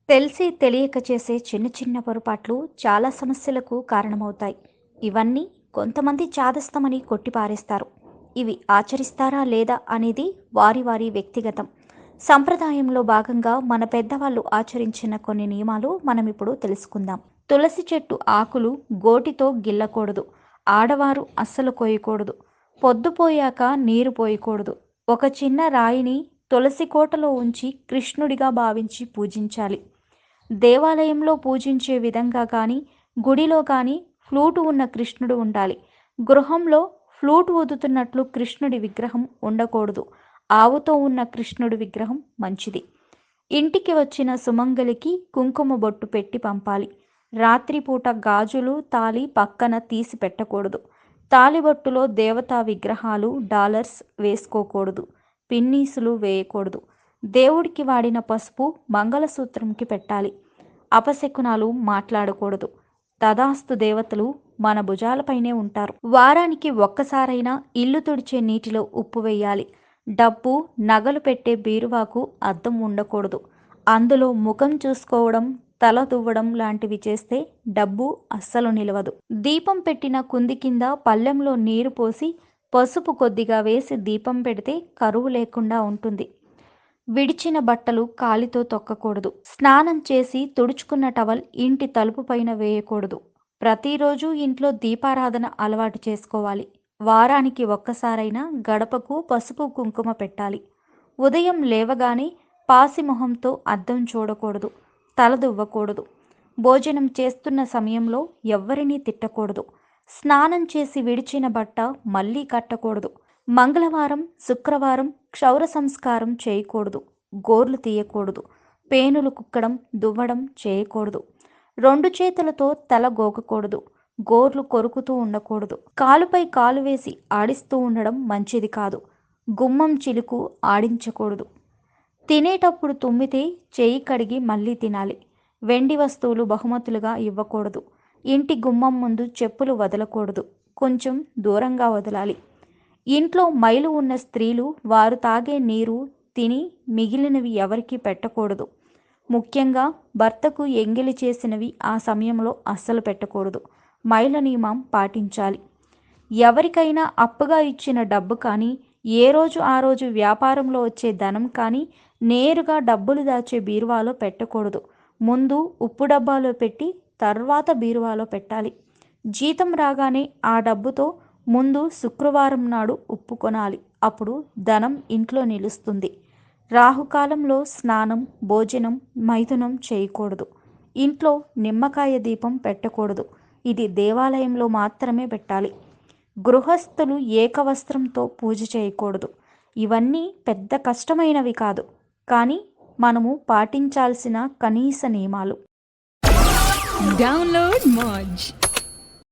తెలిసి తెలియక చేసే చిన్న చిన్న పొరపాట్లు చాలా సమస్యలకు కారణమవుతాయి. ఇవన్నీ కొంతమంది చాదస్తమని కొట్టిపారేస్తారు. ఇవి ఆచరిస్తారా లేదా అనేది వారి వారి వ్యక్తిగతం. సంప్రదాయంలో భాగంగా మన పెద్దవాళ్ళు ఆచరించిన కొన్ని నియమాలు మనం ఇప్పుడు తెలుసుకుందాం. తులసి చెట్టు ఆకులు గోటితో గిల్లకూడదు. ఆడవారు అస్సలు కోయకూడదు. పొద్దుపోయాక నీరు పోయకూడదు. ఒక చిన్న రాయిని తులసి కోటలో ఉంచి కృష్ణుడిగా భావించి పూజించాలి. దేవాలయంలో పూజించే విధంగా కానీ గుడిలో కానీ ఫ్లూటు ఉన్న కృష్ణుడు ఉండాలి. గృహంలో ఫ్లూట్ ఊదుతున్నట్లు కృష్ణుడి విగ్రహం ఉండకూడదు. ఆవుతో ఉన్న కృష్ణుడి విగ్రహం మంచిది. ఇంటికి వచ్చిన సుమంగలికి కుంకుమ బొట్టు పెట్టి పంపాలి. రాత్రిపూట గాజులు తాళి పక్కన తీసి పెట్టకూడదు. తాలిబొట్టులో దేవతా విగ్రహాలు డాలర్స్ వేసుకోకూడదు. పిన్నీసులు వేయకూడదు. దేవుడికి వాడిన పసుపు మంగళసూత్రంకి పెట్టాలి. అపశకునాలు మాట్లాడకూడదు. తదాస్తు దేవతలు మన భుజాలపైనే ఉంటారు. వారానికి ఒక్కసారైనా ఇల్లు తుడిచే నీటిలో ఉప్పు వేయాలి. డబ్బు నగలు పెట్టే బీరువాకు అద్దం ఉండకూడదు. అందులో ముఖం చూసుకోవడం తల దువ్వడం లాంటివి చేస్తే డబ్బు అస్సలు నిలవదు. దీపం పెట్టిన కుంది కింద పళ్ళెంలో నీరు పోసి పసుపు కొద్దిగా వేసి దీపం పెడితే కరువు లేకుండా ఉంటుంది. విడిచిన బట్టలు కాలితో తొక్కకూడదు. స్నానం చేసి తుడుచుకున్న టవల్ ఇంటి తలుపు పైన వేయకూడదు. ప్రతిరోజు ఇంట్లో దీపారాధన అలవాటు చేసుకోవాలి. వారానికి ఒక్కసారైనా గడపకు పసుపు కుంకుమ పెట్టాలి. ఉదయం లేవగానే పాసిమొహంతో అద్దం చూడకూడదు. తల దువ్వకూడదు. భోజనం చేస్తున్న సమయంలో ఎవ్వరినీ తిట్టకూడదు. స్నానం చేసి విడిచిన బట్ట మళ్ళీ కట్టకూడదు. మంగళవారం శుక్రవారం క్షౌర సంస్కారం చేయకూడదు. గోర్లు తీయకూడదు. పేనులు కుక్కడం దువ్వడం చేయకూడదు. 2 చేతులతో తల గోకకూడదు. గోర్లు కొరుకుతూ ఉండకూడదు. కాలుపై కాలు వేసి ఆడిస్తూ ఉండడం మంచిది కాదు. గుమ్మం చిలుకు ఆడించకూడదు. తినేటప్పుడు తుమ్మితే చేయి కడిగి మళ్ళీ తినాలి. వెండి వస్తువులు బహుమతులుగా ఇవ్వకూడదు. ఇంటి గుమ్మం ముందు చెప్పులు వదలకూడదు. కొంచెం దూరంగా వదలాలి. ఇంట్లో మైలు ఉన్న స్త్రీలు వారు తాగే నీరు తిని మిగిలినవి ఎవరికీ పెట్టకూడదు. ముఖ్యంగా భర్తకు ఎంగిలి చేసినవి ఆ సమయంలో అస్సలు పెట్టకూడదు. మైల నియమం పాటించాలి. ఎవరికైనా అప్పుగా ఇచ్చిన డబ్బు కానీ ఏ రోజు ఆ రోజు వ్యాపారంలో వచ్చే ధనం కానీ నేరుగా డబ్బులు దాచే బీరువాలో పెట్టకూడదు. ముందు ఉప్పు డబ్బాలో పెట్టి తర్వాత బీరువాలో పెట్టాలి. జీతం రాగానే ఆ డబ్బుతో ముందు శుక్రవారం నాడు ఉప్పు కొనాలి. అప్పుడు ధనం ఇంట్లో నిలుస్తుంది. రాహుకాలంలో స్నానం భోజనం మైథునం చేయకూడదు. ఇంట్లో నిమ్మకాయ దీపం పెట్టకూడదు. ఇది దేవాలయంలో మాత్రమే పెట్టాలి. గృహస్థులు ఏకవస్త్రంతో పూజ చేయకూడదు. ఇవన్నీ పెద్ద కష్టమైనవి కాదు, కానీ మనము పాటించాల్సిన కనీస నియమాలు. Download Moj.